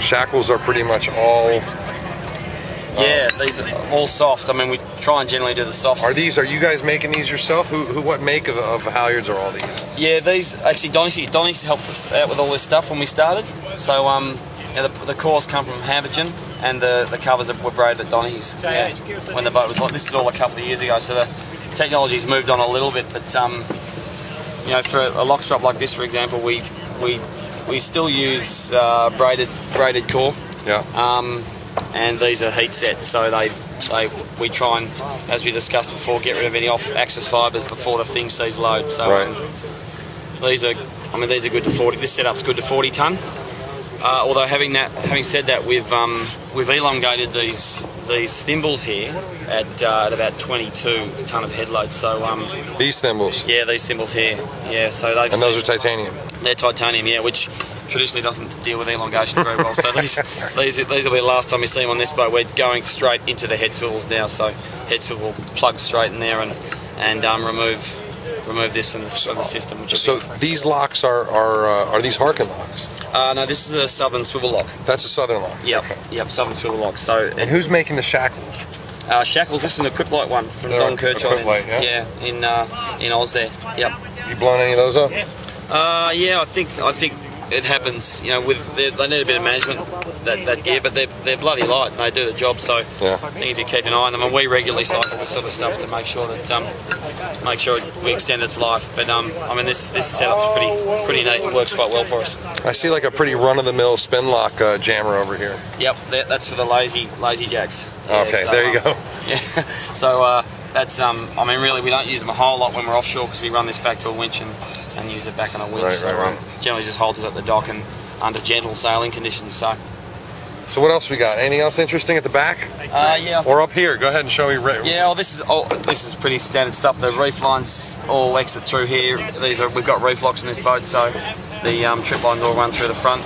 shackles are pretty much all... Yeah, these are all soft. I mean, we try and generally do the soft. Are you guys making these yourself? What make of halyards are all these? Yeah, these actually Donnie helped us out with all this stuff when we started. So yeah, the cores come from Henderson, and the covers were braided at Donnie's. Yeah, when the boat was like, this is all a couple of years ago. So the technology's moved on a little bit, but you know, for a lock strap like this, for example, we still use braided core. Yeah. And these are heat set, so we try and, as we discussed before, get rid of any off-axis fibres before the thing sees load. So right. These are good to 40. This setup's good to 40 ton. Although having said that, we've elongated these thimbles here at about 22 ton of head load. So these thimbles. Yeah, these thimbles here. Yeah, so they've. And those are titanium. They're titanium, yeah, which traditionally doesn't deal with elongation very well. So these will be the last time you see them on this boat. We're going straight into the head swivels now, so head swivel plugs straight in there and remove this in the system. So these locks are these Harkin locks? No, this is a southern swivel lock. That's a southern lock. Yep, okay. Yep, southern swivel lock. So and who's making the shackles? Shackles. This is an Equip-Lite one from Don Kirchhoff. Yeah, in Oz there. Yep. You blown any of those up? Yeah, I think it happens. You know, they need a bit of management, that gear, but they're bloody light and they do the job. So yeah. I think if you keep an eye on them, and we regularly cycle this sort of stuff to make sure that we extend its life. But I mean, this setup's pretty neat. It works quite well for us. I see like a pretty run-of-the-mill spin lock jammer over here. Yep, that's for the lazy jacks. Yeah, okay, so, there you go. Yeah, so that's I mean, really, we don't use them a whole lot when we're offshore because we run this back to a winch and use it back on a winch. Right, right. Generally just holds it at the dock and under gentle sailing conditions. So what else we got? Anything else interesting at the back? Yeah. Or up here? Go ahead and show me. Yeah, well, this is pretty standard stuff. The reef lines all exit through here. We've got reef locks in this boat, so the trip lines all run through the front.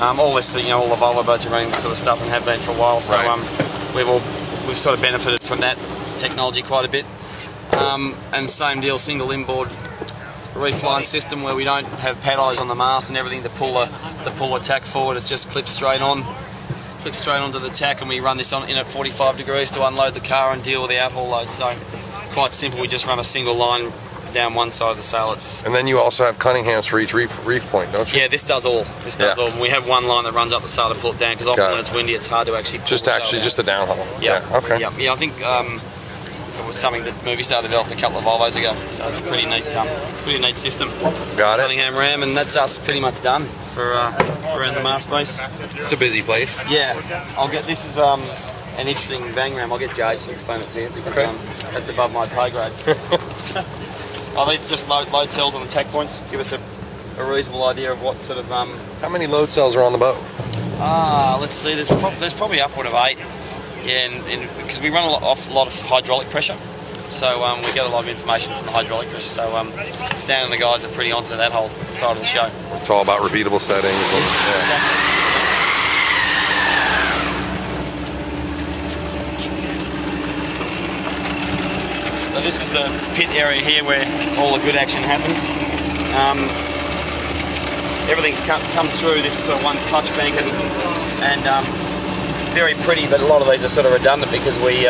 All this, you know, all the Volvo boats are running this sort of stuff and have been for a while. So we've sort of benefited from that technology quite a bit. And same deal, single inboard reef line system where we don't have paddies on the mast and everything to pull the tack forward. It just clips straight onto the tack, and we run this in at 45 degrees to unload the car and deal with the outhaul load. So quite simple. We just run a single line down one side of the sail. And then you also have Cunninghams for each reef point, don't you? Yeah, this does all. We have one line that runs up the sail to pull it down because often when it's windy, it's hard to actually pull just a downhaul. Yeah. Okay. Yeah, I think it was something that Movistar developed a couple of Volvos ago. So it's a pretty neat system. Got it. Cunningham ram, and that's us pretty much done for around the mast space. It's a busy place. Yeah, this is an interesting bang ram. I'll get Jage to explain it to you because that's above my pay grade. These are just load cells on the tack points. Give us a reasonable idea of what sort of. How many load cells are on the boat? Let's see. There's probably upward of 8. Yeah, and because we run a lot of hydraulic pressure, so we get a lot of information from the hydraulic pressure. So Stan and the guys are pretty onto that whole side of the show. It's all about repeatable settings. So this is the pit area here where all the good action happens. Everything comes through this sort of one clutch bank and very pretty, but a lot of these are sort of redundant because we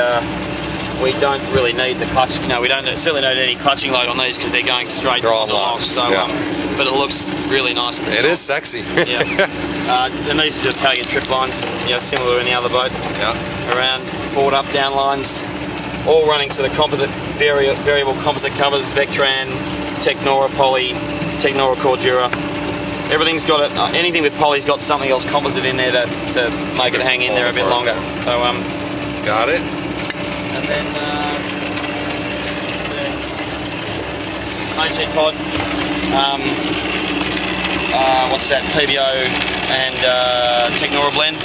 don't really need the clutch. You know, we don't necessarily need any clutching load on these because they're going straight on the locks. So, but it looks really nice. It is sexy. Yeah. And these are just halyard trip lines, you know, similar to any other boat. Yeah. Around board up down lines, all running to the composite variable composite covers, Vectran, Technora Poly, Technora Cordura. Everything's got it. Anything with poly's got something else composite in there to make it hang in there a bit longer. So got it. And then the main sheet pod. What's that? PBO and Technora blend.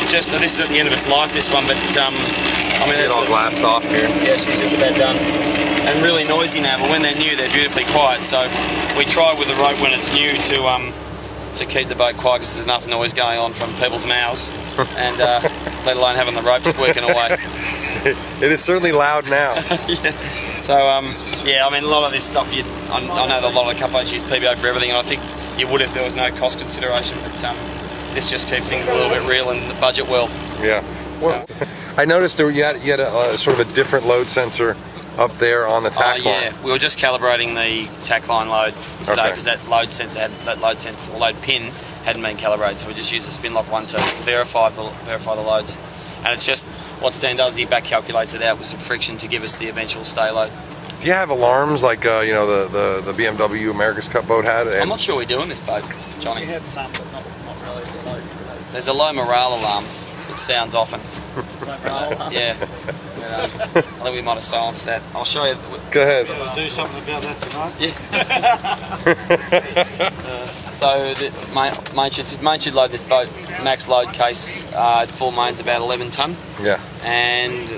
This is at the end of its life. This one, but I mean, it's all glassed off here. Yeah, she's just about done. And really noisy now, but when they're new, they're beautifully quiet. So we try with the rope when it's new to keep the boat quiet because there's enough noise going on from people's mouths, and let alone having the rope squeaking away. It is certainly loud now. Yeah. So yeah, I mean, a lot of this stuff, I know that a lot of the boats use PBO for everything, and I think you would if there was no cost consideration. But this just keeps things a little bit real in the budget world. Yeah. Well, I noticed you had a sort of a different load sensor up there on the tack line. Yeah, we were just calibrating the tack line load today because that load pin hadn't been calibrated, so we just used the spin lock one to verify the loads. And it's just what Stan does, he back calculates it out with some friction to give us the eventual stay load. Do you have alarms like the BMW America's Cup boat had? I'm not sure we do in this boat, Johnny. We have some, but not really. There's a low morale alarm that sounds often. Yeah. I think we might have silenced that. I'll show you. Go ahead. We'll do something about that tonight. Yeah. So the main should load this boat. Max load case at full main's about 11 tonne. Yeah. And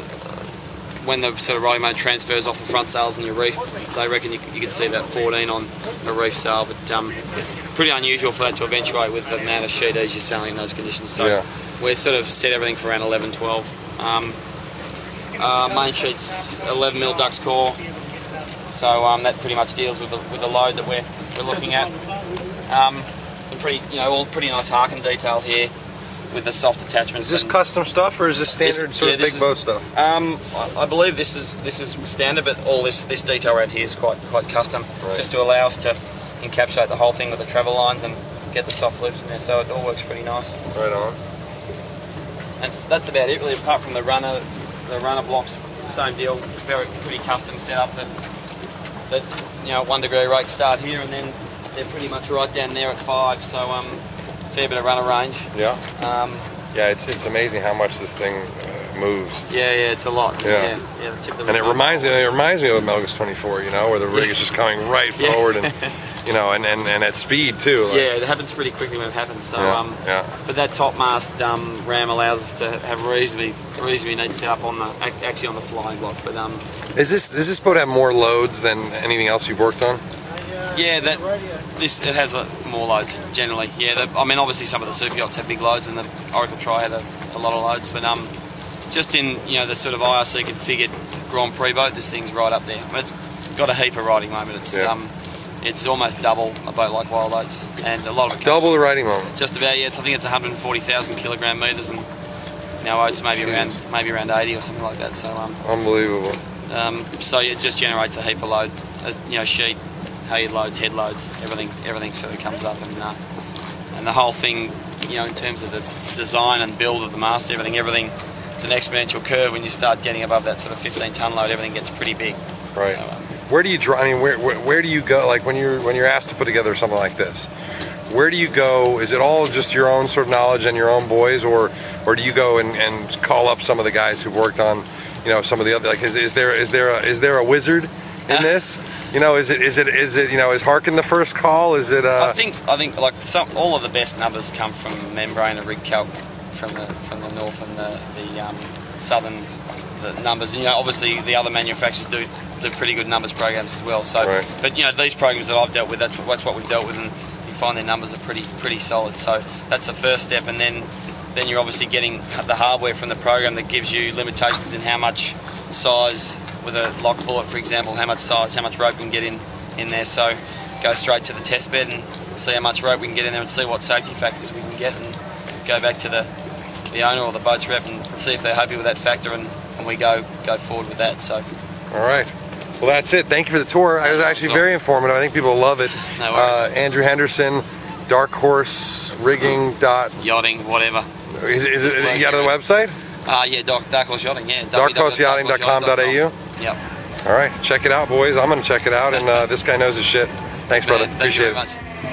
when the sort of rolling mode transfers off the front sails and your reef, they reckon you can see about 14 on a reef sail, but pretty unusual for that to eventuate with the amount of sheet ease you're sailing in those conditions. So yeah. We're sort of set everything for around 11, 12. Main sheet's 11mm Dux core, so that pretty much deals with the load that we're looking at. And all pretty nice harken detail here with the soft attachments. Is this custom stuff or is this standard sort of big boat stuff? I believe this is standard, but all this detail around here is quite custom, right. Just to allow us to encapsulate the whole thing with the travel lines and get the soft loops in there, so it all works pretty nice. Right on. And that's about it really, apart from the runner blocks, same deal, pretty custom setup that 1 degree rake start here and then they're pretty much right down there at 5, so fair bit of runner range. Yeah. Yeah, it's amazing how much this thing moves. Yeah, it's a lot. Yeah. The tip of and it reminds me of Melgus 24, where the rig is just coming right forward and and at speed too. Like. Yeah, it happens pretty quickly when it happens. So but that topmast ram allows us to have reasonably neat setup on the flying block. But does this boat have more loads than anything else you've worked on? Yeah, it has more loads generally. Yeah, obviously some of the super yachts have big loads, and the Oracle Tri had a lot of loads. But just in the sort of IRC configured Grand Prix boat, this thing's right up there. It's got a heap of riding moment. It's almost double a boat like Wild Oats, and a lot of it. Double the riding moment. Just about. Yeah, I think it's 140,000 kilogram meters, and Oats maybe around 80 or something like that. So unbelievable. So it just generates a heap of load. Sheet, halyard loads, head loads, everything sort of comes up, and the whole thing, in terms of the design and build of the mast, everything, it's an exponential curve. When you start getting above that sort of 15-ton load, everything gets pretty big. Right. Where do you draw? I mean, where do you go? Like when you're asked to put together something like this, where do you go? Is it all just your own sort of knowledge and your own boys, or do you go and call up some of the guys who've worked on, some of the other? Like, is there a wizard in this? Is Harkin the first call? Is it? I think like all of the best numbers come from membrane and rig calc from the north and the southern numbers. And, obviously the other manufacturers do pretty good numbers programs as well. So, right. But these programs that I've dealt with, that's what we've dealt with, and you find their numbers are pretty solid. So that's the first step, and then you're obviously getting the hardware from the program that gives you limitations in how much size with a lock bullet, for example, how much rope we can get in there. So go straight to the test bed and see how much rope we can get in there and see what safety factors we can get, and go back to the owner or the boat's rep and see if they're happy with that factor, and we go forward with that. So. All right. Well, that's it. Thank you for the tour. It was actually very informative. I think people will love it. No worries. Andrew Henderson, Dark Horse Rigging Yachting, whatever. Is it you got the website? Yeah, Dark Horse Yachting, yeah. darkhorse-yachting.com.au. Yep. All right, check it out, boys. I'm going to check it out, and this guy knows his shit. Thanks, brother. Thank you Appreciate very it. much.